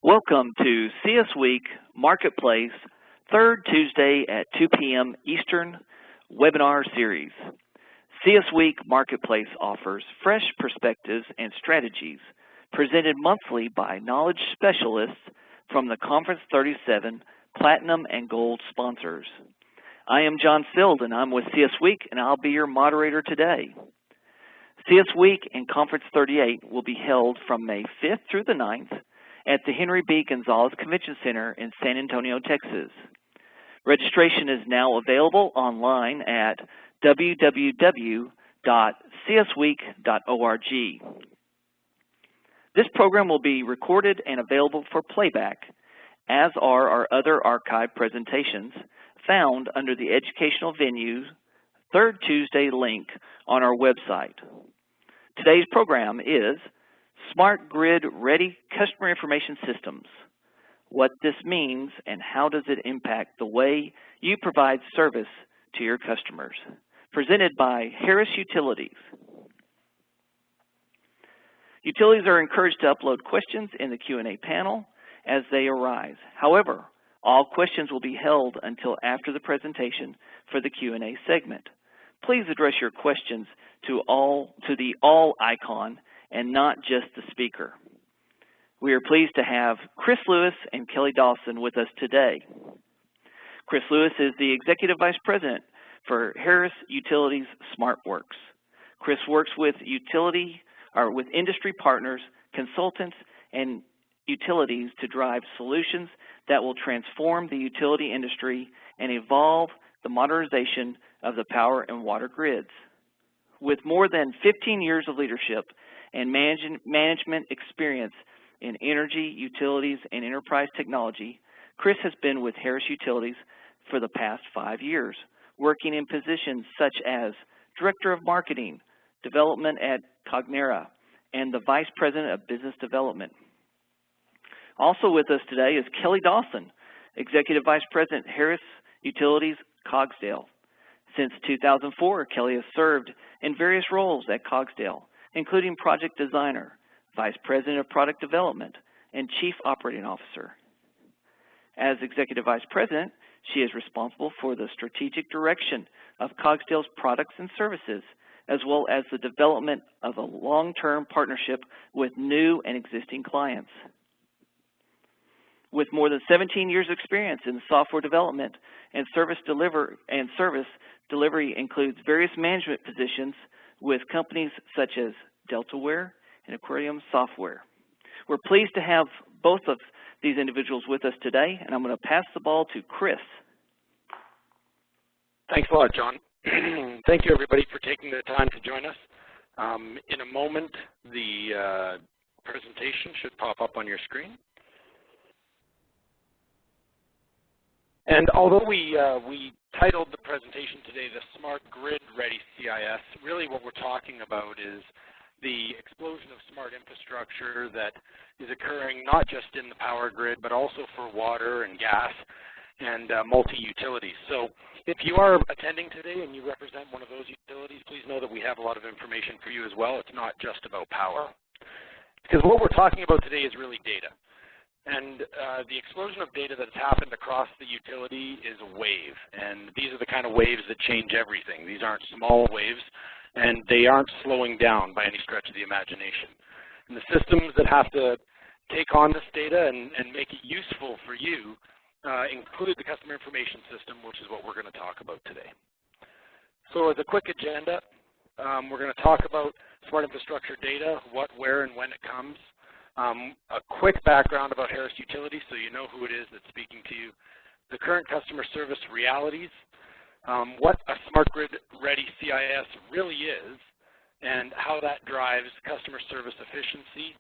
Welcome to CS Week Marketplace, third Tuesday at 2 p.m. Eastern webinar series. CS Week Marketplace offers fresh perspectives and strategies presented monthly by knowledge specialists from the Conference 37 Platinum and Gold sponsors. I am John Field, and I'm with CS Week, and I'll be your moderator today. CS Week and Conference 38 will be held from May 5th through the 9th at the Henry B. Gonzalez Convention Center in San Antonio, Texas. Registration is now available online at www.csweek.org. This program will be recorded and available for playback, as are our other archived presentations found under the Educational Venues Third Tuesday link on our website. Today's program is Smart Grid Ready Customer Information Systems, what this means and how does it impact the way you provide service to your customers, presented by Harris Utilities. Utilities are encouraged to upload questions in the Q&A panel as they arise. However, all questions will be held until after the presentation for the Q&A segment. Please address your questions to the all icon and not just the speaker. We are pleased to have Chris Lewis and Kelly Dawson with us today. Chris Lewis is the Executive Vice President for Harris Utilities SmartWorks. Chris works with industry partners, consultants, and utilities to drive solutions that will transform the utility industry and evolve the modernization of the power and water grids. With more than 15 years of leadership and management experience in energy, utilities, and enterprise technology, Chris has been with Harris Utilities for the past 5 years, working in positions such as Director of Marketing, Development at Cogsdale, and the Vice President of Business Development. Also with us today is Kelly Dawson, Executive Vice President, Harris Utilities, Cogsdale. Since 2004, Kelly has served in various roles at Cogsdale, including Project Designer, Vice President of Product Development, and Chief Operating Officer. As Executive Vice President, she is responsible for the strategic direction of Cogsdale's products and services, as well as the development of a long-term partnership with new and existing clients. With more than 17 years' experience in software development and service delivery includes various management positions with companies such as Deltaware and Aquarium Software. We're pleased to have both of these individuals with us today, and I'm going to pass the ball to Chris. Thanks a lot, John. Thank you, everybody, for taking the time to join us. In a moment, the presentation should pop up on your screen. And although we titled the presentation today the Smart Grid Ready CIS, really what we're talking about is the explosion of smart infrastructure that is occurring not just in the power grid, but also for water and gas and multi-utilities. So if you are attending today and you represent one of those utilities, please know that we have a lot of information for you as well. It's not just about power. Because what we're talking about today is really data. And the explosion of data that's happened across the utility is a wave. And these are the kind of waves that change everything. These aren't small waves, and they aren't slowing down by any stretch of the imagination. And the systems that have to take on this data and make it useful for you include the customer information system, which is what we're going to talk about today. So as a quick agenda, we're going to talk about smart infrastructure data, what, where, and when it comes. A quick background about Harris Utilities so you know who it is that's speaking to you. The current customer service realities, what a Smart Grid Ready CIS really is, and how that drives customer service efficiency,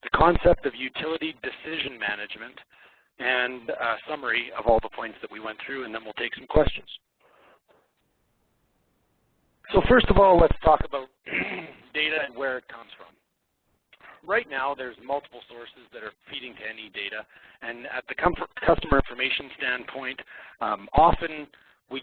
the concept of utility decision management, and a summary of all the points that we went through, and then we'll take some questions. So first of all, let's talk about data and where it comes from. Right now, there's multiple sources that are feeding to any data, and at the customer information standpoint, often we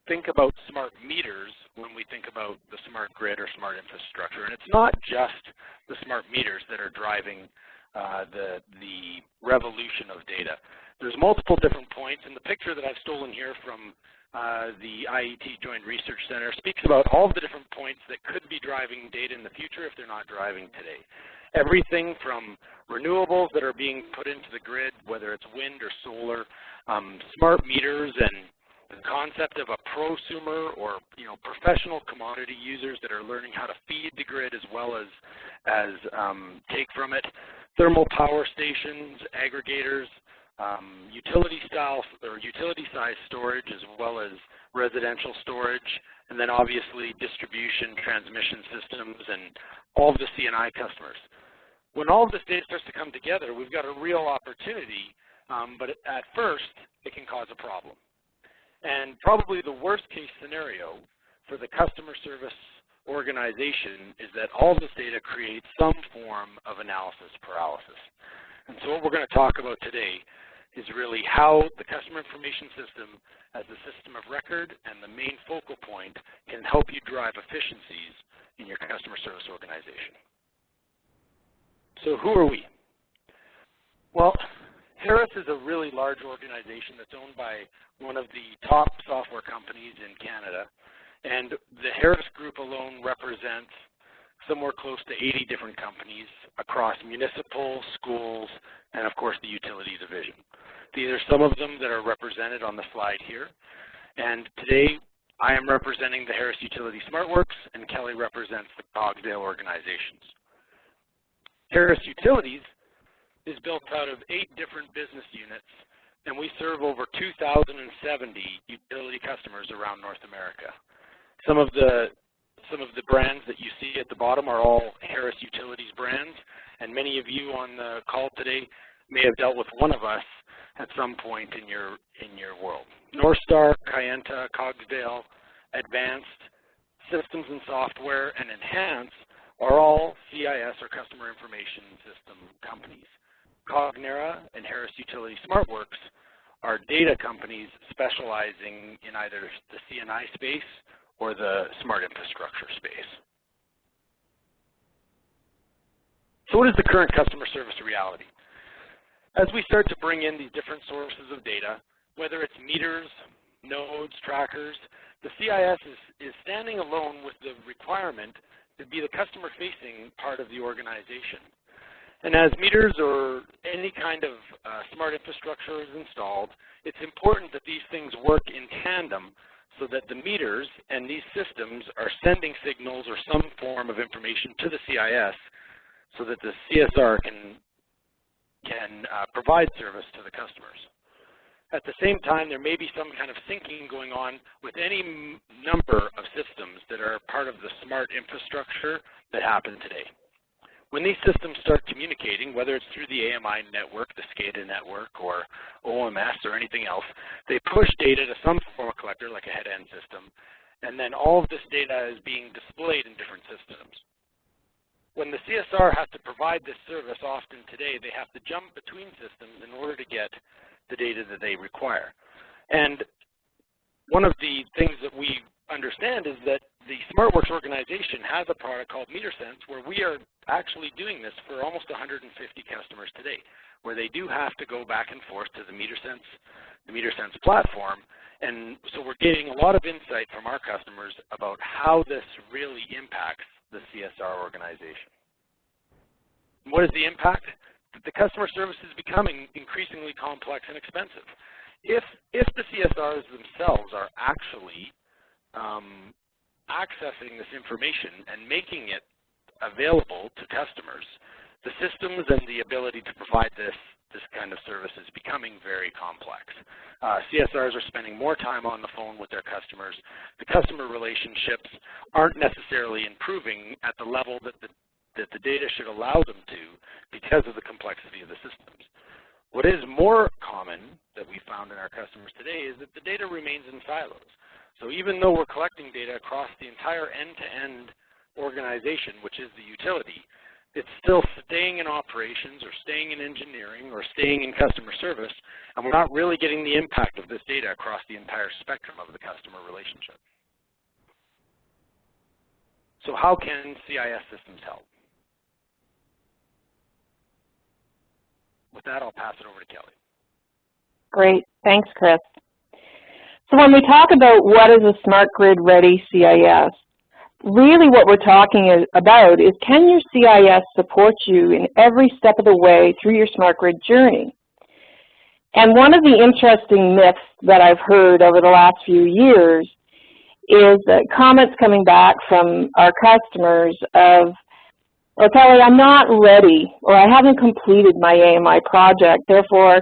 think about smart meters when we think about the smart grid or smart infrastructure. And it's not just the smart meters that are driving the revolution of data. There's multiple different points, and the picture that I've stolen here from the IET Joint Research Center speaks about all of the different points that could be driving data in the future if they're not driving today. Everything from renewables that are being put into the grid, whether it's wind or solar, smart meters, and the concept of a prosumer or professional commodity users that are learning how to feed the grid as well as take from it, thermal power stations, aggregators, utility-size storage as well as residential storage, and then obviously distribution, transmission systems, and all of the C&I customers. When all of this data starts to come together, we've got a real opportunity, but at first it can cause a problem. And probably the worst case scenario for the customer service organization is that all of this data creates some form of analysis paralysis. And so what we're going to talk about today is really how the customer information system as a system of record and the main focal point can help you drive efficiencies in your customer service organization. So who are we? Well, Harris is a really large organization that's owned by one of the top software companies in Canada, and the Harris Group alone represents somewhere close to 80 different companies across municipal, schools, and of course the utility division. These are some of them that are represented on the slide here, and today I am representing the Harris Utility SmartWorks, and Kelly represents the Cogsdale organizations. Harris Utilities is built out of 8 different business units, and we serve over 2,070 utility customers around North America. Some of the brands that you see at the bottom are all Harris Utilities brands, and many of you on the call today may have dealt with one of us at some point in your world. Northstar, Kayenta, Cogsdale, Advanced, Systems and Software, and Enhance are all CIS or Customer Information System companies. Cognera and Harris Utility SmartWorks are data companies specializing in either the C&I space or the smart infrastructure space. So what is the current customer service reality? As we start to bring in these different sources of data, whether it's meters, nodes, trackers, the CIS is standing alone with the requirement to be the customer-facing part of the organization. And as meters or any kind of smart infrastructure is installed, it's important that these things work in tandem so that the meters and these systems are sending signals or some form of information to the CIS so that the CSR can provide service to the customers. At the same time, there may be some kind of syncing going on with any number of systems that are part of the smart infrastructure that happen today. When these systems start communicating, whether it's through the AMI network, the SCADA network, or OMS or anything else, they push data to some form of collector like a head-end system, and then all of this data is being displayed in different systems. When the CSR has to provide this service often today, they have to jump between systems in order to get the data that they require. And one of the things that we understand is that the SmartWorks organization has a product called MeterSense where we are actually doing this for almost 150 customers today, where they do have to go back and forth to the MeterSense platform. And so we're getting a lot of insight from our customers about how this really impacts the CSR organization. And what is the impact? That the customer service is becoming increasingly complex and expensive. If the CSRs themselves are actually accessing this information and making it available to customers, the systems and the ability to provide this kind of service is becoming very complex. CSRs are spending more time on the phone with their customers. The customer relationships aren't necessarily improving at the level that the data should allow them to because of the complexity of the systems. What is more common that we found in our customers today is that the data remains in silos. So even though we're collecting data across the entire end-to-end organization, which is the utility, It's still staying in operations or staying in engineering or staying in customer service, and we're not really getting the impact of this data across the entire spectrum of the customer relationship. So how can CIS systems help? With that, I'll pass it over to Kelly. Great. Thanks, Chris. So when we talk about what is a smart grid ready CIS, really what we're talking about is, can your CIS support you in every step of the way through your smart grid journey? And one of the interesting myths that I've heard over the last few years is comments coming back from our customers of, "Oh, Kelly, I'm not ready, or I haven't completed my AMI project, therefore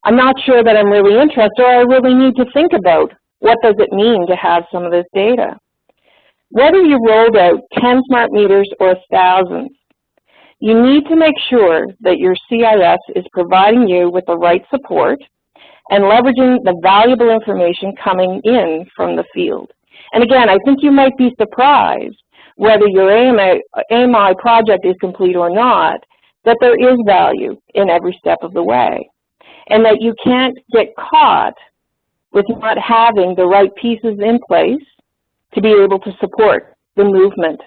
I'm not sure that I'm really interested, or I really need to think about what does it mean to have some of this data." Whether you rolled out 10 smart meters or 1,000, you need to make sure that your CIS is providing you with the right support and leveraging the valuable information coming in from the field. And again, I think you might be surprised whether your AMI project is complete or not, that there is value in every step of the way, and that you can't get caught with not having the right pieces in place to be able to support the movement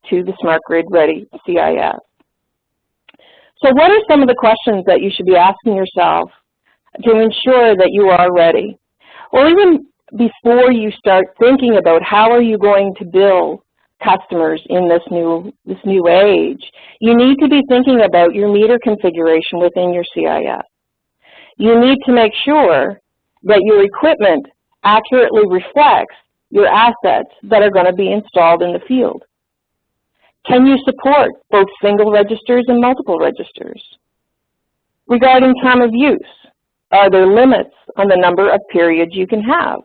to the smart grid ready CIS. So what are some of the questions that you should be asking yourself to ensure that you are ready? Well, even before you start thinking about how are you going to bill customers in this new age, you need to be thinking about your meter configuration within your CIS. You need to make sure that your equipment accurately reflects your assets that are going to be installed in the field. Can you support both single registers and multiple registers? Regarding time of use, are there limits on the number of periods you can have?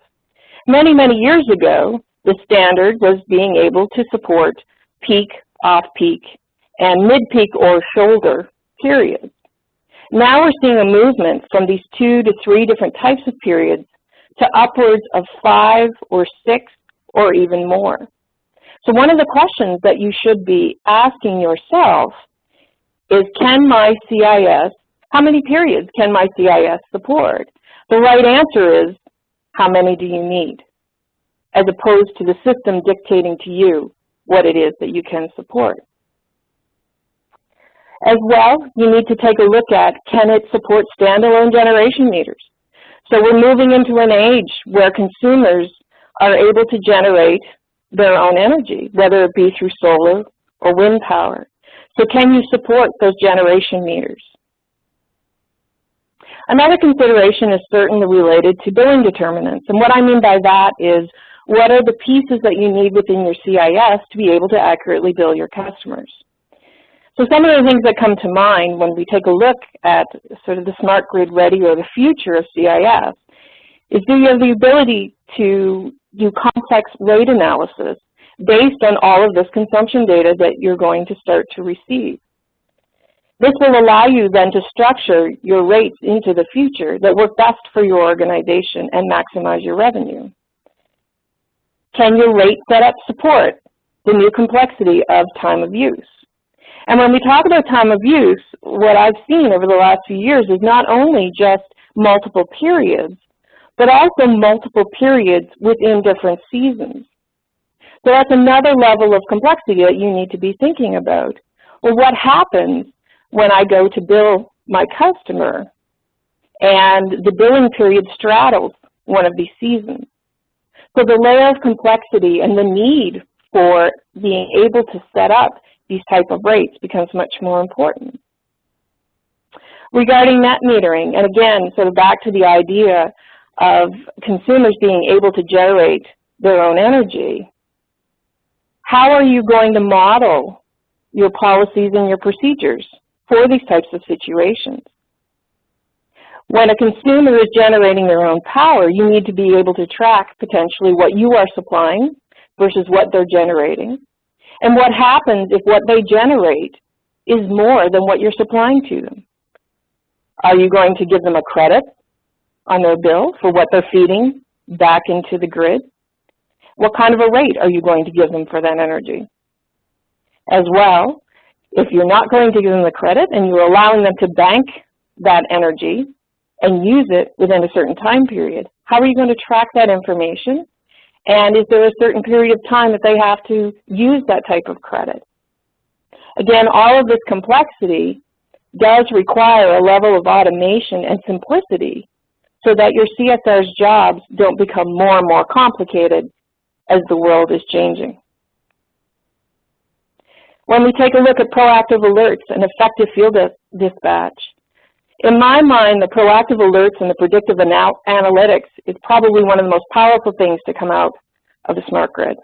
Many, many years ago, the standard was being able to support peak, off-peak, and mid-peak or shoulder periods. Now we're seeing a movement from these 2 to 3 different types of periods to upwards of 5 or 6 or even more. So one of the questions that you should be asking yourself is, can my CIS, how many periods can my CIS support? The right answer is, how many do you need? As opposed to the system dictating to you what it is that you can support. As well, you need to take a look at, can it support standalone generation meters? So we're moving into an age where consumers are able to generate their own energy, whether it be through solar or wind power. So can you support those generation meters? Another consideration is certainly related to billing determinants. And what I mean by that is, what are the pieces that you need within your CIS to be able to accurately bill your customers? So some of the things that come to mind when we take a look at sort of the smart grid ready or the future of CIS is, do you have the ability to do complex rate analysis based on all of this consumption data that you're going to start to receive? This will allow you then to structure your rates into the future that work best for your organization and maximize your revenue. Can your rate setup support the new complexity of time of use? And when we talk about time of use, what I've seen over the last few years is not only just multiple periods, but also multiple periods within different seasons. So that's another level of complexity that you need to be thinking about. Well, what happens when I go to bill my customer and the billing period straddles one of these seasons? So the layer of complexity and the need for being able to set up these type of rates becomes much more important. Regarding net metering, and again, sort of back to the idea of consumers being able to generate their own energy, how are you going to model your policies and your procedures for these types of situations? When a consumer is generating their own power, you need to be able to track potentially what you are supplying versus what they're generating. And what happens if what they generate is more than what you're supplying to them? Are you going to give them a credit on their bill for what they're feeding back into the grid? What kind of a rate are you going to give them for that energy? As well, If you're not going to give them the credit and you're allowing them to bank that energy and use it within a certain time period, how are you going to track that information? And is there a certain period of time that they have to use that type of credit? Again, all of this complexity does require a level of automation and simplicity so that your CSR's jobs don't become more and more complicated as the world is changing. When we take a look at proactive alerts and effective field dispatch, in my mind, the proactive alerts and the predictive analytics is probably one of the most powerful things to come out of the smart grid.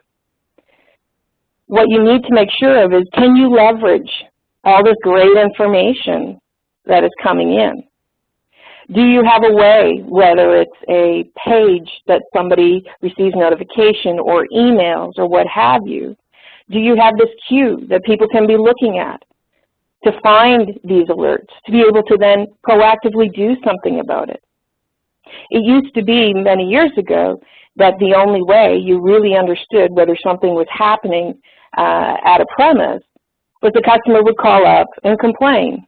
What you need to make sure of is, can you leverage all this great information that is coming in? Do you have a way, whether it's a page that somebody receives notification or emails or what have you, do you have this queue that people can be looking at to find these alerts, to be able to then proactively do something about it? It used to be many years ago that the only way you really understood whether something was happening at a premise was the customer would call up and complain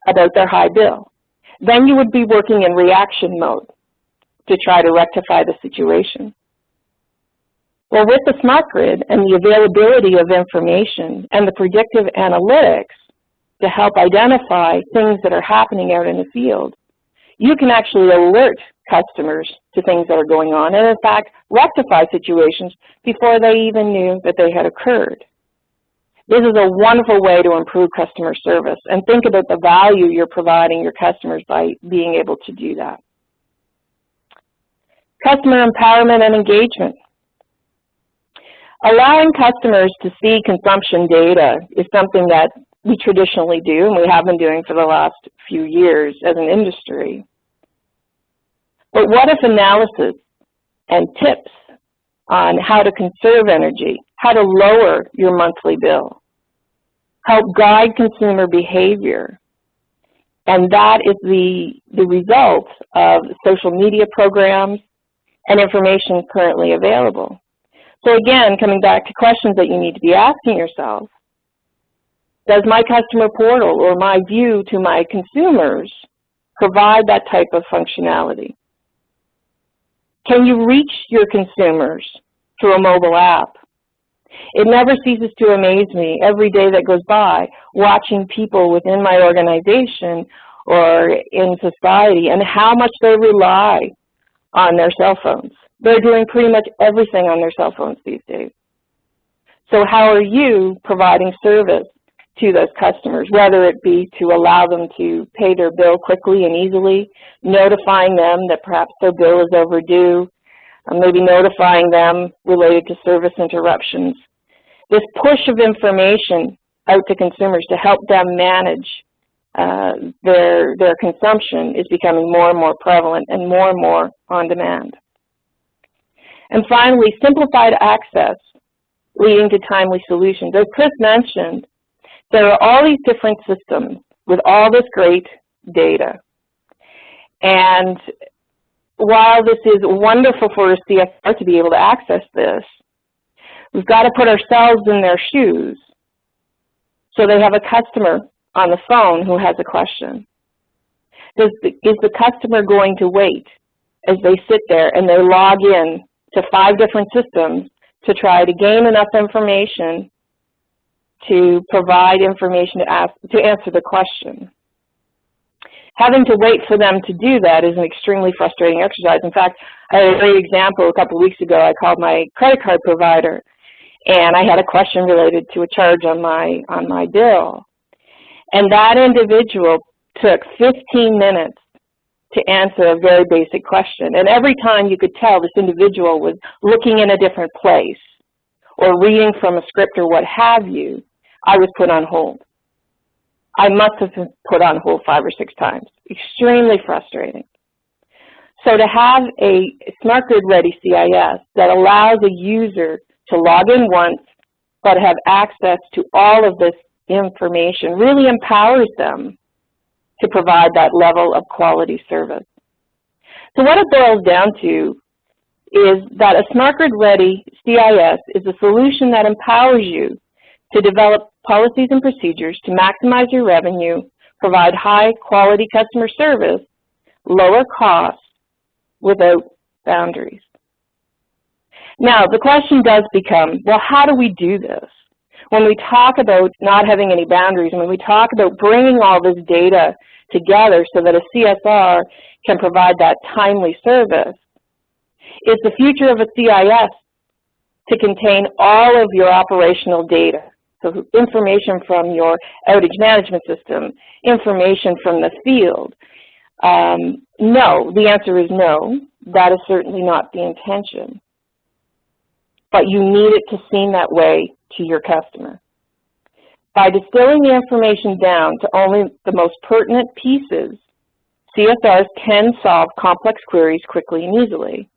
about their high bill. Then you would be working in reaction mode to try to rectify the situation. Well, with the smart grid and the availability of information and the predictive analytics to help identify things that are happening out in the field, you can actually alert customers to things that are going on and, in fact, rectify situations before they even knew that they had occurred. This is a wonderful way to improve customer service, and think about the value you're providing your customers by being able to do that. Customer empowerment and engagement. Allowing customers to see consumption data is something that we traditionally do, and we have been doing for the last few years as an industry. But what if analysis and tips on how to conserve energy, how to lower your monthly bill, help guide consumer behavior? And that is the result of social media programs and information currently available. So again, coming back to questions that you need to be asking yourself, does my customer portal or my view to my consumers provide that type of functionality? Can you reach your consumers through a mobile app? It never ceases to amaze me every day that goes by watching people within my organization or in society and how much they rely on their cell phones. They're doing pretty much everything on their cell phones these days. So how are you providing service to those customers, whether it be to allow them to pay their bill quickly and easily, notifying them that perhaps their bill is overdue, or maybe notifying them related to service interruptions. This push of information out to consumers to help them manage their consumption is becoming more and more prevalent and more on demand. And finally, simplified access leading to timely solutions. As Chris mentioned, there are all these different systems with all this great data. And while this is wonderful for a CSR to be able to access this, we've got to put ourselves in their shoes. So they have a customer on the phone who has a question. Is the customer going to wait as they sit there and they log in to 5 different systems to try to gain enough information to provide information to answer the question? Having to wait for them to do that is an extremely frustrating exercise. In fact, I had a great example a couple of weeks ago. I called my credit card provider, and I had a question related to a charge on my bill. And that individual took 15 minutes to answer a very basic question. And every time you could tell this individual was looking in a different place or reading from a script or what have you, I was put on hold. I must have been put on hold 5 or 6 times. Extremely frustrating. So to have a smart grid ready CIS that allows a user to log in once but have access to all of this information really empowers them to provide that level of quality service. So what it boils down to is that a smart grid ready CIS is a solution that empowers you to develop policies and procedures to maximize your revenue, provide high-quality customer service, lower costs without boundaries. Now, the question does become, well, how do we do this? When we talk about not having any boundaries, and when we talk about bringing all this data together so that a CSR can provide that timely service, is the future of a CIS to contain all of your operational data. So information from your outage management system, information from the field. No, the answer is no. That is certainly not the intention. But you need it to seem that way to your customer. By distilling the information down to only the most pertinent pieces, CSRs can solve complex queries quickly and easily.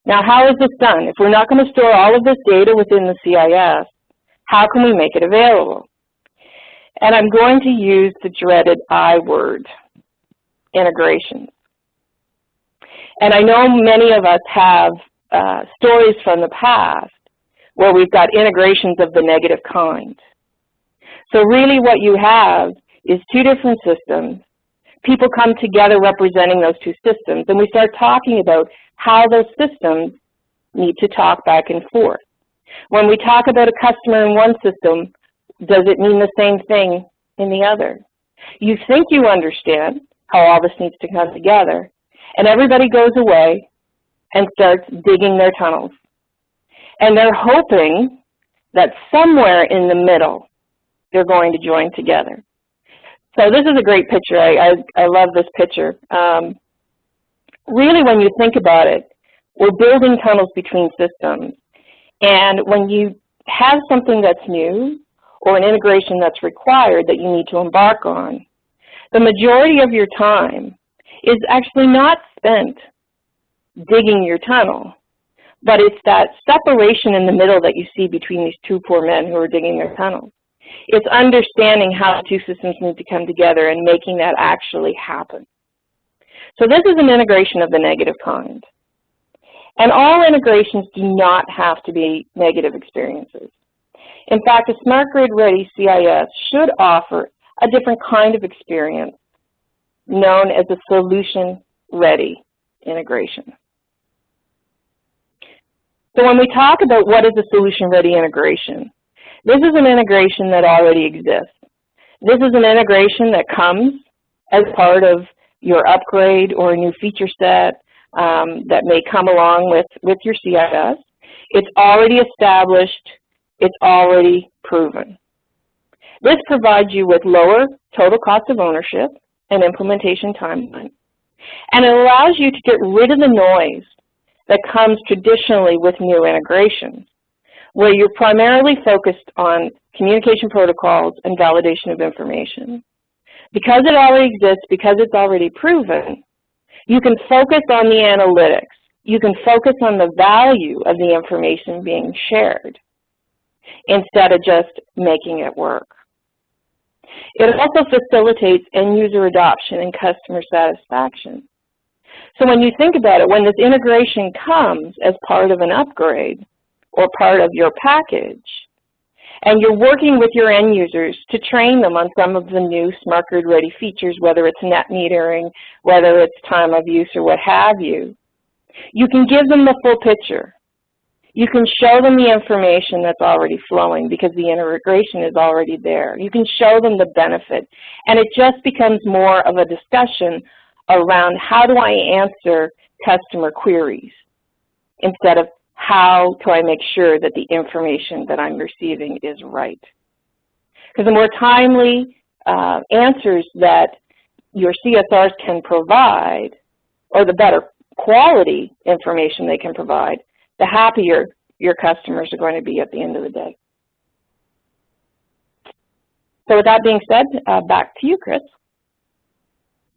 Now, how is this done? If we're not going to store all of this data within the CIS, how can we make it available? And I'm going to use the dreaded I word, integration. And I know many of us have stories from the past where we've got integrations of the negative kind. So really what you have is two different systems. People come together representing those two systems, and we start talking about how those systems need to talk back and forth. When we talk about a customer in one system, does it mean the same thing in the other? You think you understand how all this needs to come together, and everybody goes away and starts digging their tunnels. And they're hoping that somewhere in the middle, they're going to join together. So this is a great picture. I love this picture. Really, when you think about it, we're building tunnels between systems. And when you have something that's new or an integration that's required that you need to embark on, the majority of your time is actually not spent digging your tunnel, but it's that separation in the middle that you see between these two poor men who are digging their tunnels. It's understanding how two systems need to come together and making that actually happen. So this is an integration of the negative kind. And all integrations do not have to be negative experiences. In fact, a Smart Grid Ready CIS should offer a different kind of experience known as a solution-ready integration. So when we talk about what is a solution-ready integration, this is an integration that already exists. This is an integration that comes as part of your upgrade or a new feature set that may come along with your CIS. It's already established. It's already proven. This provides you with lower total cost of ownership and implementation timeline. And it allows you to get rid of the noise that comes traditionally with new integrations, where you're primarily focused on communication protocols and validation of information. Because it already exists, because it's already proven, you can focus on the analytics. You can focus on the value of the information being shared instead of just making it work. It also facilitates end-user adoption and customer satisfaction. So when you think about it, when this integration comes as part of an upgrade or part of your package, and you're working with your end users to train them on some of the new Smart Grid Ready features, whether it's net metering, whether it's time of use or what have you, you can give them the full picture. You can show them the information that's already flowing because the integration is already there. You can show them the benefit. And it just becomes more of a discussion around how do I answer customer queries instead of how do I make sure that the information that I'm receiving is right. Because the more timely answers that your CSRs can provide, or the better quality information they can provide, the happier your customers are going to be at the end of the day. So with that being said, back to you, Chris.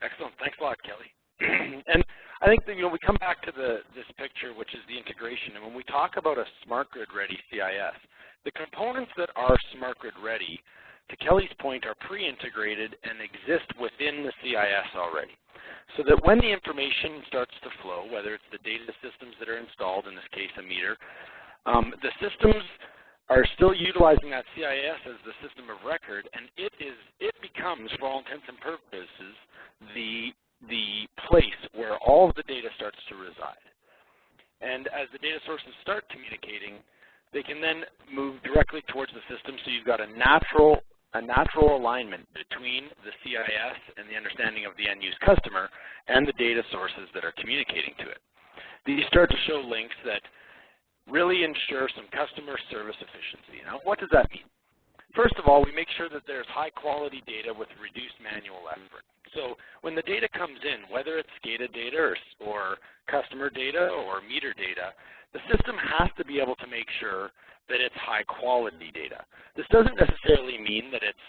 Excellent. Thanks a lot, Kelly. And I think that, we come back to this picture, which is the integration. And when we talk about a Smart Grid Ready CIS, the components that are Smart Grid Ready, to Kelly's point, are pre-integrated and exist within the CIS already. So that when the information starts to flow, whether it's the data systems that are installed, in this case a meter, the systems are still utilizing that CIS as the system of record, and it becomes, for all intents and purposes, the place where all of the data starts to reside. And as the data sources start communicating, they can then move directly towards the system, so you've got a natural alignment between the CIS and the understanding of the end-use customer and the data sources that are communicating to it. These start to show links that really ensure some customer service efficiency. Now, what does that mean? First of all, we make sure that there's high-quality data with reduced manual effort. So when the data comes in, whether it's SCADA data or customer data or meter data, the system has to be able to make sure that it's high-quality data. This doesn't necessarily mean that it's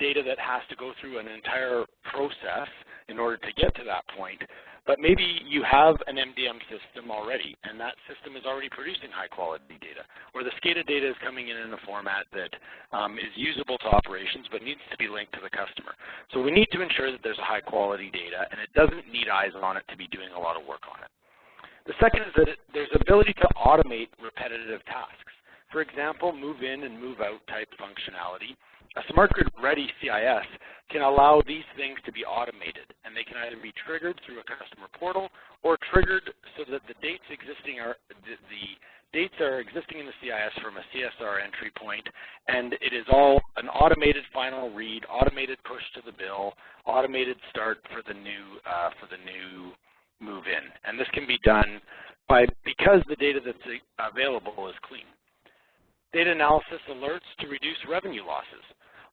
data that has to go through an entire process in order to get to that point, but maybe you have an MDM system already, and that system is already producing high-quality data, or the SCADA data is coming in a format that is usable to operations but needs to be linked to the customer. So we need to ensure that there's a high-quality data, and it doesn't need eyes on it to be doing a lot of work on it. The second is that there's ability to automate repetitive tasks. For example, move in and move out type functionality. A SmartGrid Ready CIS can allow these things to be automated, and they can either be triggered through a customer portal or triggered so that the dates are existing in the CIS from a CSR entry point, and it is all an automated final read, automated push to the bill, automated start for the new move in. And this can be done because the data that's available is clean. Data analysis alerts to reduce revenue losses.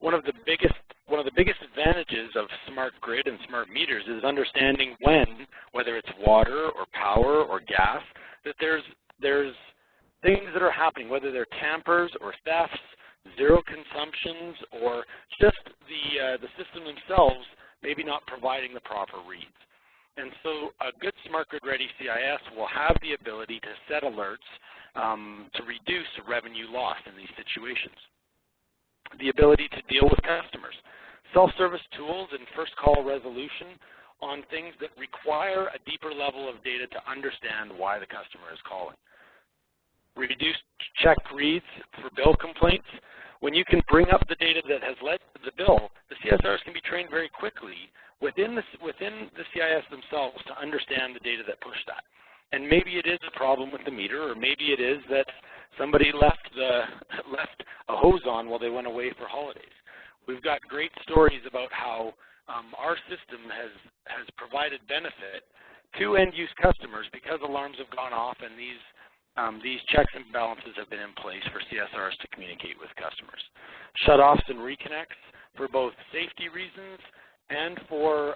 One of the biggest advantages of smart grid and smart meters is understanding when, whether it's water or power or gas, that there's things that are happening, whether they're tampers or thefts, zero consumptions, or just the system themselves maybe not providing the proper reads. And so a good SmartGrid Ready CIS will have the ability to set alerts to reduce revenue loss in these situations. The ability to deal with customers. Self-service tools and first call resolution on things that require a deeper level of data to understand why the customer is calling. Reduced check reads for bill complaints. When you can bring up the data that has led to the bill, the CSRs can be trained very quickly within the CIS themselves to understand the data that pushed that. And maybe it is a problem with the meter, or maybe it is that somebody left a hose on while they went away for holidays. We've got great stories about how our system has provided benefit to end-use customers because alarms have gone off, and these checks and balances have been in place for CSRs to communicate with customers. Shutoffs and reconnects for both safety reasons and for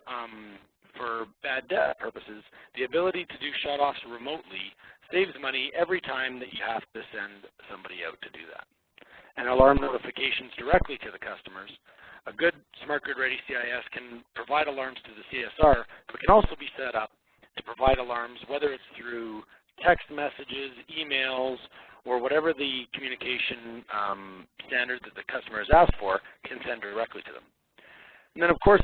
bad debt purposes. The ability to do shutoffs remotely saves money every time that you have to send somebody out to do that. And alarm notifications directly to the customers. A good SmartGrid Ready CIS can provide alarms to the CSR, but can also be set up to provide alarms, whether it's through text messages, emails, or whatever the communication standard that the customer has asked for, can send directly to them. And then, of course,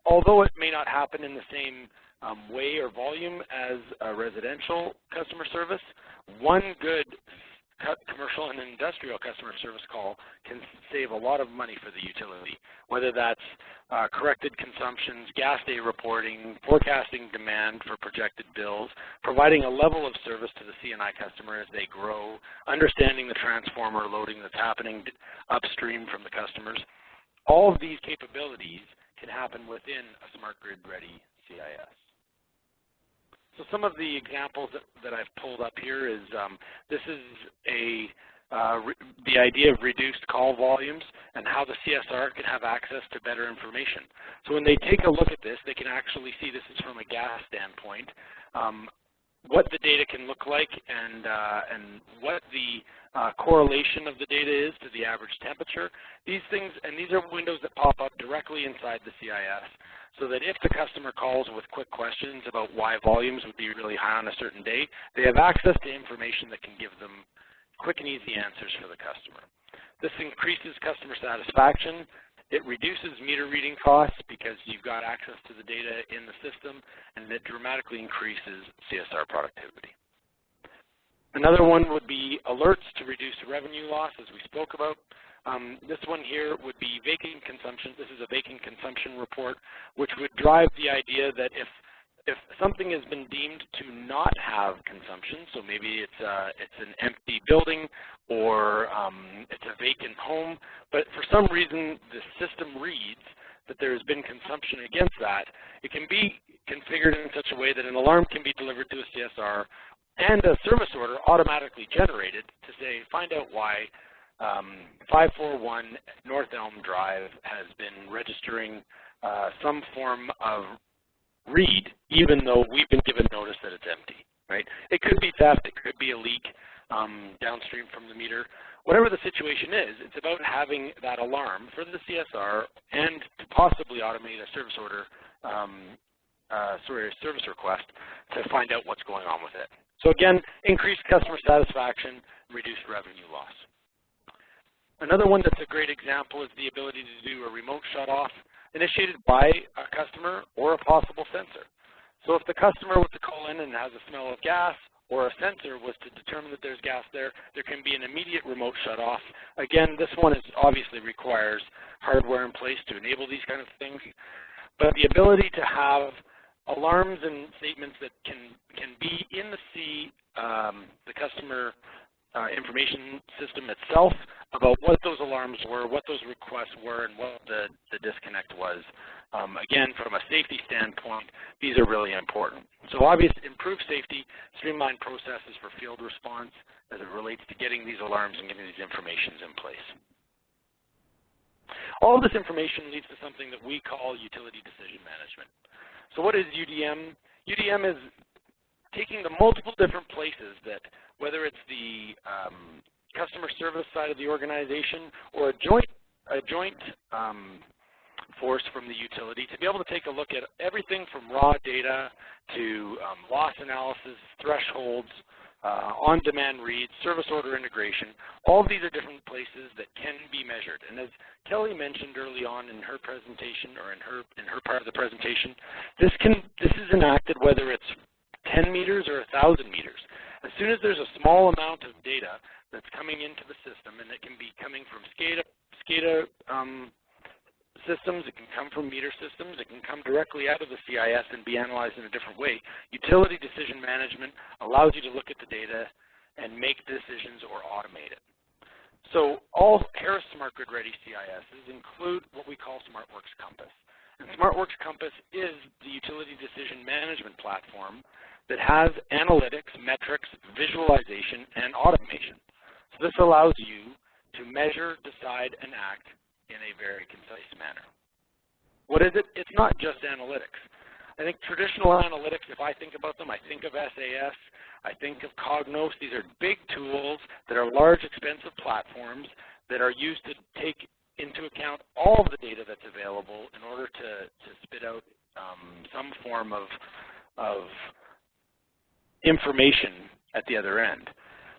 although it may not happen in the same way or volume as a residential customer service, one good commercial and industrial customer service call can save a lot of money for the utility, whether that's corrected consumptions, gas day reporting, forecasting demand for projected bills, providing a level of service to the C&I customer as they grow, understanding the transformer loading that's happening upstream from the customers. All of these capabilities can happen within a SmartGrid Ready CIS. So some of the examples that I've pulled up here is this is the idea of reduced call volumes and how the CSR can have access to better information. So when they take a look at this, they can actually see, this is from a gas standpoint, what the data can look like and what the correlation of the data is to the average temperature. These things, and these are windows that pop up directly inside the CIS, so that if the customer calls with quick questions about why volumes would be really high on a certain day, they have access to information that can give them quick and easy answers for the customer. This increases customer satisfaction. It reduces meter reading costs because you've got access to the data in the system, and it dramatically increases CSR productivity. Another one would be alerts to reduce revenue loss, as we spoke about. This one here would be vacant consumption. This is a vacant consumption report, which would drive the idea that if something has been deemed to not have consumption, so maybe it's an empty building or it's a vacant home, but for some reason the system reads that there has been consumption against that, it can be configured in such a way that an alarm can be delivered to a CSR and a service order automatically generated to say, find out why 541 North Elm Drive has been registering some form of read, even though we've been given notice that it's empty, right? It could be theft, it could be a leak downstream from the meter. Whatever the situation is, it's about having that alarm for the CSR and to possibly automate a service order, a service request to find out what's going on with it. So again, increased customer satisfaction, reduced revenue loss. Another one that's a great example is the ability to do a remote shutoff initiated by a customer or a possible sensor. So if the customer was to call in and has a smell of gas, or a sensor was to determine that there's gas there, there can be an immediate remote shutoff. Again, this one is obviously requires hardware in place to enable these kind of things, but the ability to have alarms and statements that can be in the customer information system itself about what those alarms were, what those requests were, and what the disconnect was. Again, from a safety standpoint, these are really important. So obviously, improved safety, streamlined processes for field response as it relates to getting these alarms and getting these informations in place. All of this information leads to something that we call utility decision management. So what is UDM? UDM is taking the multiple different places that, whether it's the customer service side of the organization or a joint force from the utility, to be able to take a look at everything from raw data to loss analysis, thresholds, on-demand reads, service order integration. All of these are different places that can be measured. And as Kelly mentioned early on in her presentation, or in her part of the presentation, this is enacted whether it's 10 meters or 1,000 meters. As soon as there's a small amount of data that's coming into the system, and it can be coming from SCADA systems, it can come from meter systems, it can come directly out of the CIS and be analyzed in a different way. Utility decision management allows you to look at the data and make decisions or automate it. So all Harris Smart Grid Ready CISs include what we call SmartWorks Compass. And SmartWorks Compass is the utility decision management platform that has analytics, metrics, visualization, and automation. So this allows you to measure, decide, and act in a very concise manner. What is it? It's not just analytics. I think traditional analytics, if I think about them, I think of SAS, I think of Cognos. These are big tools that are large, expensive platforms that are used to take into account all of the data that's available in order to spit out some form of information at the other end.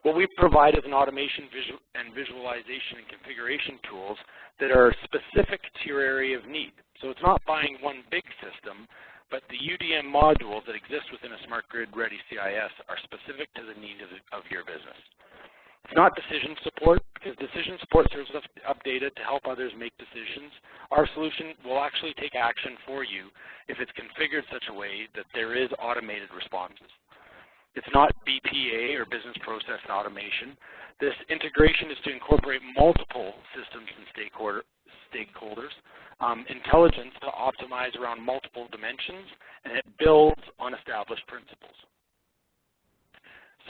What we provide is an automation and visualization and configuration tools that are specific to your area of need. So it's not buying one big system, but the UDM modules that exist within a Smart Grid Ready CIS are specific to the need of your business. It's not decision support, because decision support serves up data to help others make decisions. Our solution will actually take action for you if it's configured such a way that there is automated responses. It's not BPA, or business process automation. This integration is to incorporate multiple systems and stakeholders, intelligence to optimize around multiple dimensions, and it builds on established principles.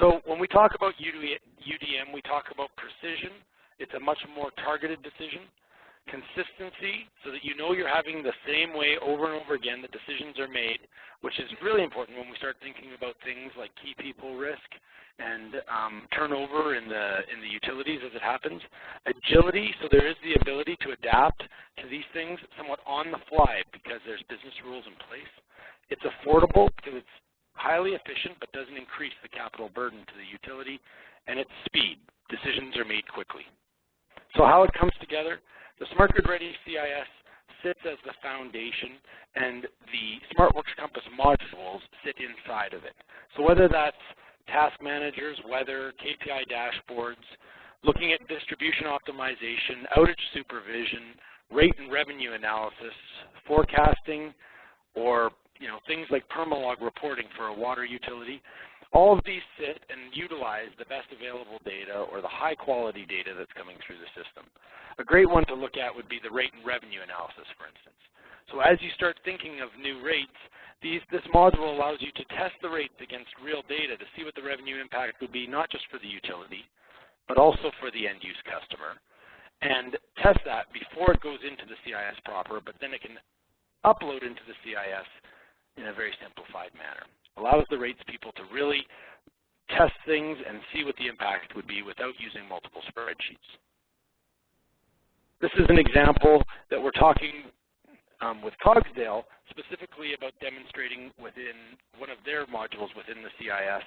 So when we talk about UDM, we talk about precision. It's a much more targeted decision. Consistency, so that you know you're having the same way over and over again that decisions are made, which is really important when we start thinking about things like key people risk and turnover in the utilities as it happens. Agility, so there is the ability to adapt to these things somewhat on the fly because there's business rules in place. It's affordable because it's highly efficient but doesn't increase the capital burden to the utility. And it's speed. Decisions are made quickly. So how it comes together? The Smart Grid Ready CIS sits as the foundation, and the SmartWorks Compass modules sit inside of it. So whether that's task managers, weather, KPI dashboards, looking at distribution optimization, outage supervision, rate and revenue analysis, forecasting, or things like permalog reporting for a water utility. All of these sit and utilize the best available data or the high quality data that's coming through the system. A great one to look at would be the rate and revenue analysis, for instance. So as you start thinking of new rates, this module allows you to test the rates against real data to see what the revenue impact would be, not just for the utility, but also for the end use customer. And test that before it goes into the CIS proper, but then it can upload into the CIS in a very simplified manner. Allows the rates people to really test things and see what the impact would be without using multiple spreadsheets. This is an example that we're talking with Cogsdale, specifically about demonstrating within one of their modules within the CIS,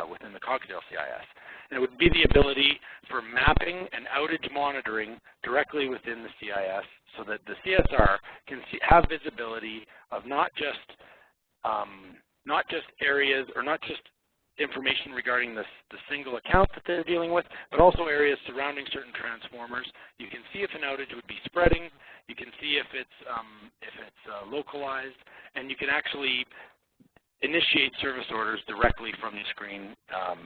within the Cogsdale CIS. And it would be the ability for mapping and outage monitoring directly within the CIS so that the CSR can have visibility of not just areas or not just information regarding the single account that they're dealing with, but also areas surrounding certain transformers. You can see if an outage would be spreading. You can see if it's localized, and you can actually initiate service orders directly from the screen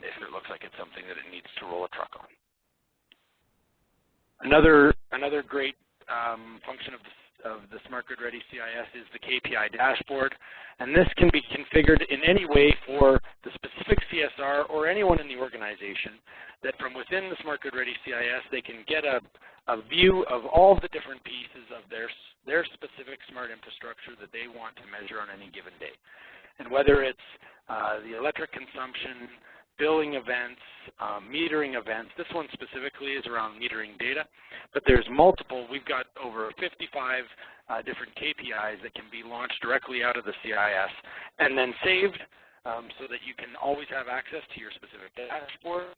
if it looks like it's something that it needs to roll a truck on. Another great function of the Smart Grid Ready CIS is the KPI dashboard, and this can be configured in any way for the specific CSR or anyone in the organization, that from within the Smart Grid Ready CIS they can get a view of all the different pieces of their specific smart infrastructure that they want to measure on any given day. And whether it's the electric consumption, billing events, metering events. This one specifically is around metering data, but there's multiple. We've got over 55 different KPIs that can be launched directly out of the CIS and then saved so that you can always have access to your specific dashboard.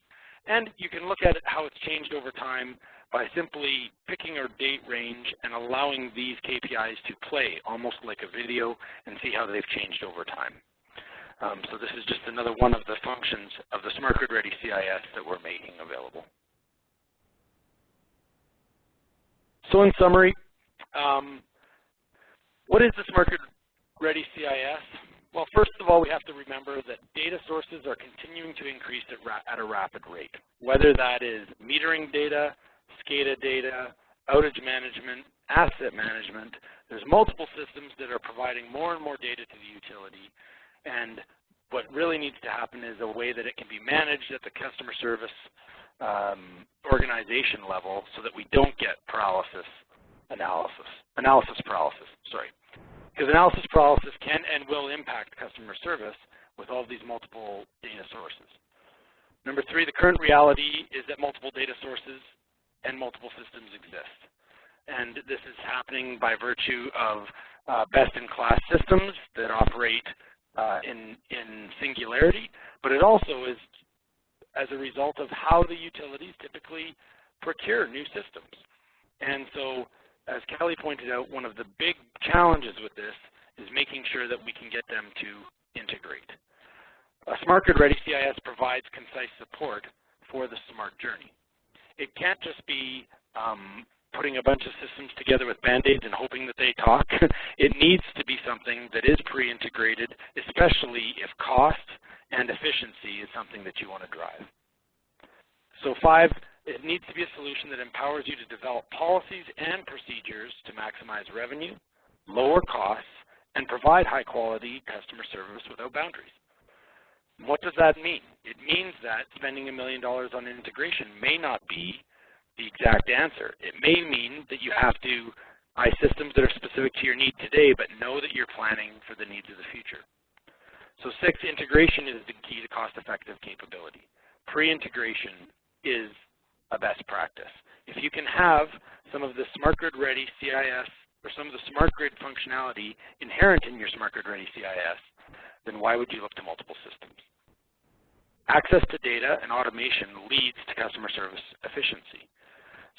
And you can look at how it's changed over time by simply picking a date range and allowing these KPIs to play almost like a video and see how they've changed over time. So this is just another one of the functions of the Smart Grid Ready CIS that we're making available. So in summary, what is the Smart Grid Ready CIS? Well, first of all, we have to remember that data sources are continuing to increase at a rapid rate, whether that is metering data, SCADA data, outage management, asset management. There's multiple systems that are providing more and more data to the utility. And what really needs to happen is a way that it can be managed at the customer service organization level so that we don't get analysis paralysis, sorry. Because analysis paralysis can and will impact customer service with all of these multiple data sources. Number three, the current reality is that multiple data sources and multiple systems exist. And this is happening by virtue of best-in-class systems that operate in singularity, but it also is as a result of how the utilities typically procure new systems. And so, as Kelly pointed out, one of the big challenges with this is making sure that we can get them to integrate. A Smart Grid Ready CIS provides concise support for the smart journey. It can't just be putting a bunch of systems together with Band-Aids and hoping that they talk. It needs to be something that is pre-integrated, especially if cost and efficiency is something that you want to drive. So 5, it needs to be a solution that empowers you to develop policies and procedures to maximize revenue, lower costs, and provide high-quality customer service without boundaries. What does that mean? It means that spending $1 million on integration may not be the exact answer. It may mean that you have to buy systems that are specific to your need today, but know that you're planning for the needs of the future. So 6, integration is the key to cost-effective capability. Pre-integration is a best practice. If you can have some of the Smart Grid Ready CIS or some of the Smart Grid functionality inherent in your Smart Grid Ready CIS, then why would you look to multiple systems? Access to data and automation leads to customer service efficiency.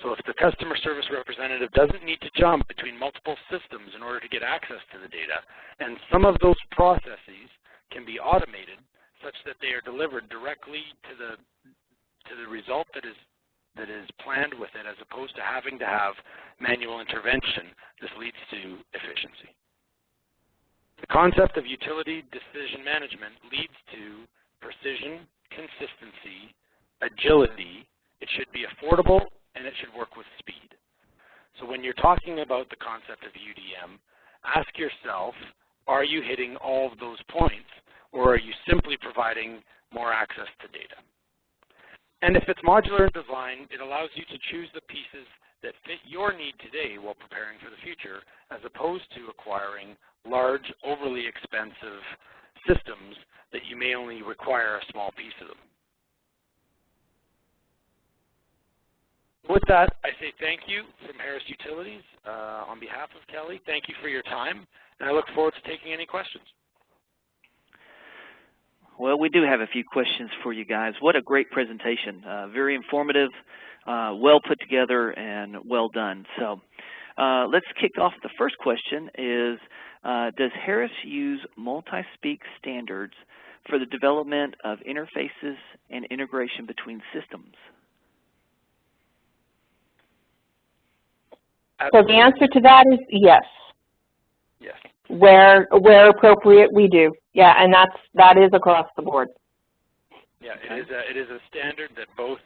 So if the customer service representative doesn't need to jump between multiple systems in order to get access to the data, and some of those processes can be automated, such that they are delivered directly to the result that is planned with it, as opposed to having to have manual intervention. This leads to efficiency. The concept of utility decision management leads to precision, consistency, agility. It should be affordable, and it should work with speed. So when you're talking about the concept of UDM, ask yourself, are you hitting all of those points, or are you simply providing more access to data? And if it's modular in design, it allows you to choose the pieces that fit your need today while preparing for the future, as opposed to acquiring large, overly expensive systems that you may only require a small piece of them. With that, I say thank you from Harris Utilities. On behalf of Kelly, thank you for your time, and I look forward to taking any questions. Well, we do have a few questions for you guys. What a great presentation. Very informative, well put together, and well done. So let's kick off. The first question is, does Harris use multi-speak standards for the development of interfaces and integration between systems? So the answer to that is yes. Yes. Where appropriate, we do. Yeah, and that is across the board. Yeah, it is a standard that both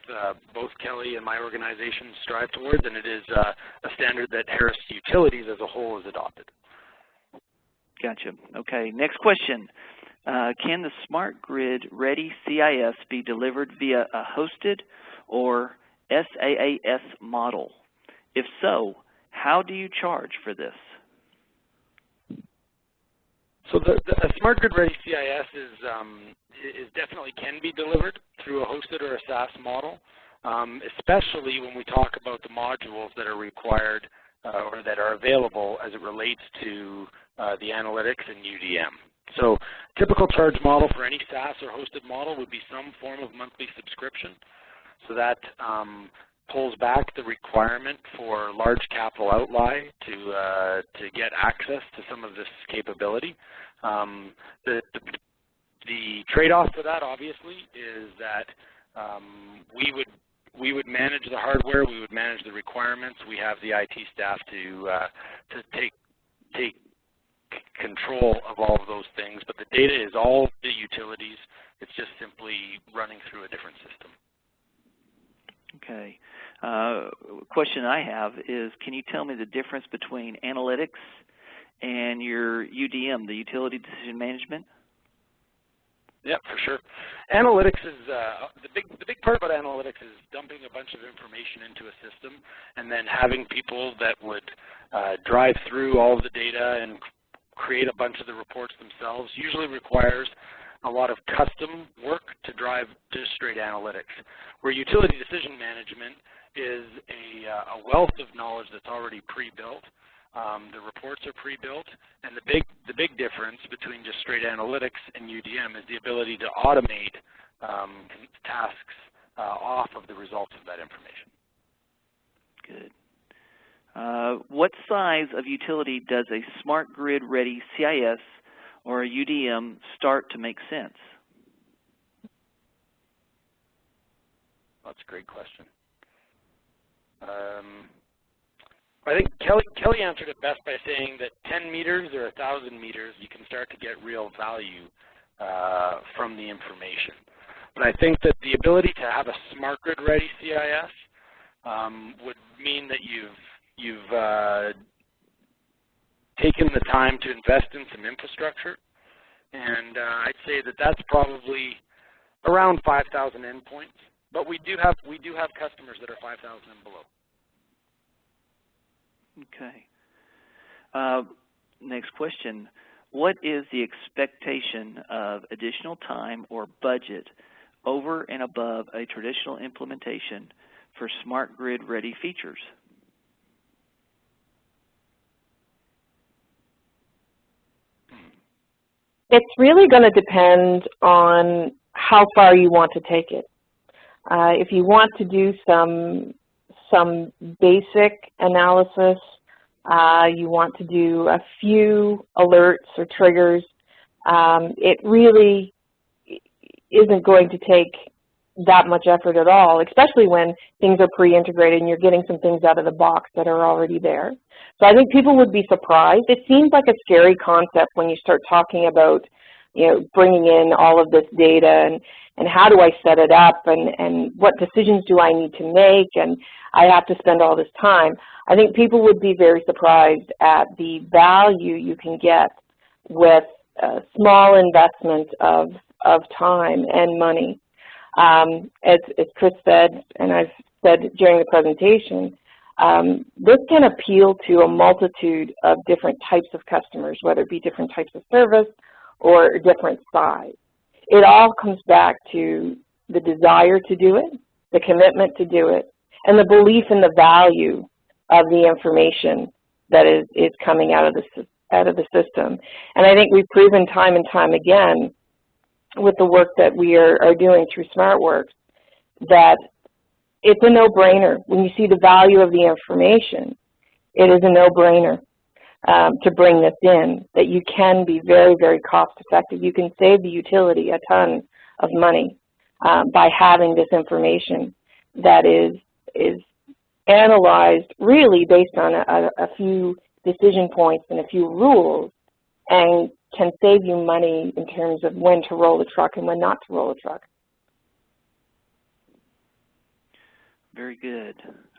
Kelly and my organization strive towards, and it is a standard that Harris Utilities as a whole has adopted. Gotcha. Okay, next question. Can the Smart Grid Ready CIS be delivered via a hosted or SaaS model? If so, how do you charge for this? So the Smart Grid Ready CIS is definitely can be delivered through a hosted or a SaaS model, especially when we talk about the modules that are required or that are available as it relates to the analytics and UDM. So typical charge model for any SaaS or hosted model would be some form of monthly subscription. So that pulls back the requirement for large capital outlay to get access to some of this capability. The trade-off for that, obviously, is that we would manage the hardware, we would manage the requirements. We have the IT staff to take control of all of those things. But the data is all the utilities. It's just simply running through a different system. Okay. Question I have is, can you tell me the difference between analytics and your UDM, the utility decision management? Yeah, for sure. Analytics is the big part about analytics is dumping a bunch of information into a system and then having people that would drive through all of the data and create a bunch of the reports themselves. Usually requires a lot of custom work to drive just straight analytics. Where utility decision management is a wealth of knowledge that's already pre-built. The reports are pre-built, and the big difference between just straight analytics and UDM is the ability to automate tasks off of the results of that information. Good. What size of utility does a Smart Grid Ready CIS or a UDM start to make sense? That's a great question. I think Kelly answered it best by saying that 10 meters or 1,000 meters, you can start to get real value from the information. But I think that the ability to have a Smart Grid Ready CIS would mean that you've taken the time to invest in some infrastructure, and I'd say that that's probably around 5,000 endpoints. But we do have customers that are 5,000 and below. Okay. Next question. What is the expectation of additional time or budget over and above a traditional implementation for Smart Grid Ready features? It's really going to depend on how far you want to take it. If you want to do some basic analysis, you want to do a few alerts or triggers, it really, isn't going to take that much effort at all, especially when things are pre-integrated and you're getting some things out of the box that are already there. So I think people would be surprised. It seems like a scary concept when you start talking about, bringing in all of this data and how do I set it up and what decisions do I need to make, and I have to spend all this time. I think people would be very surprised at the value you can get with a small investment of time and money. As Chris said, and I've said during the presentation, this can appeal to a multitude of different types of customers, whether it be different types of service or different size. It all comes back to the desire to do it, the commitment to do it, and the belief in the value of the information that is coming out of the system. And I think we've proven time and time again with the work that we are doing through SmartWorks that it's a no-brainer. When you see the value of the information, it is a no-brainer to bring this in, that you can be very, very cost-effective. You can save the utility a ton of money by having this information that is analyzed really based on a few decision points and a few rules, and can save you money in terms of when to roll the truck and when not to roll the truck. Very good.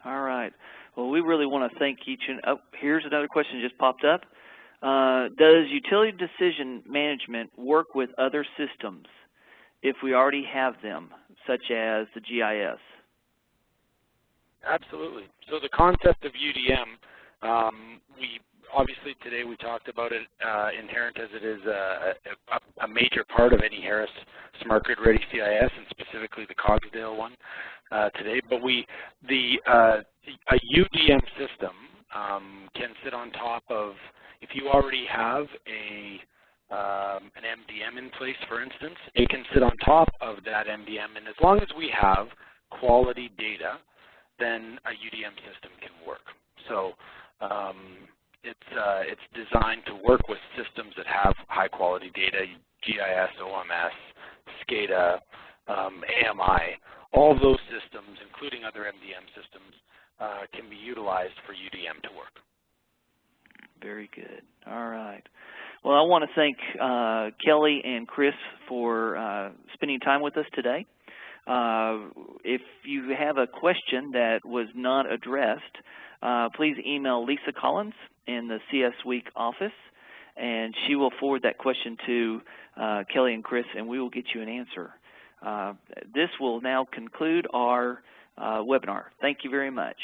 All right. Well, we really want to thank each and here's another question that just popped up. Does utility decision management work with other systems if we already have them, such as the GIS? Absolutely. So the concept of UDM, obviously today we talked about it inherent as it is a major part of any Harris Smart Grid Ready CIS, and specifically the Cogsdale one today. But a UDM system can sit on top of, if you already have an MDM in place, for instance, it can sit on top of that MDM, and as long as we have quality data, then a UDM system can work. So it's designed to work with systems that have high-quality data, GIS, OMS, SCADA, AMI. All of those systems, including other MDM systems, can be utilized for UDM to work. Very good. All right. Well, I want to thank Kelly and Chris for spending time with us today. If you have a question that was not addressed, please email Lisa Collins in the CS Week office, and she will forward that question to Kelly and Chris, and we will get you an answer. This will now conclude our webinar. Thank you very much.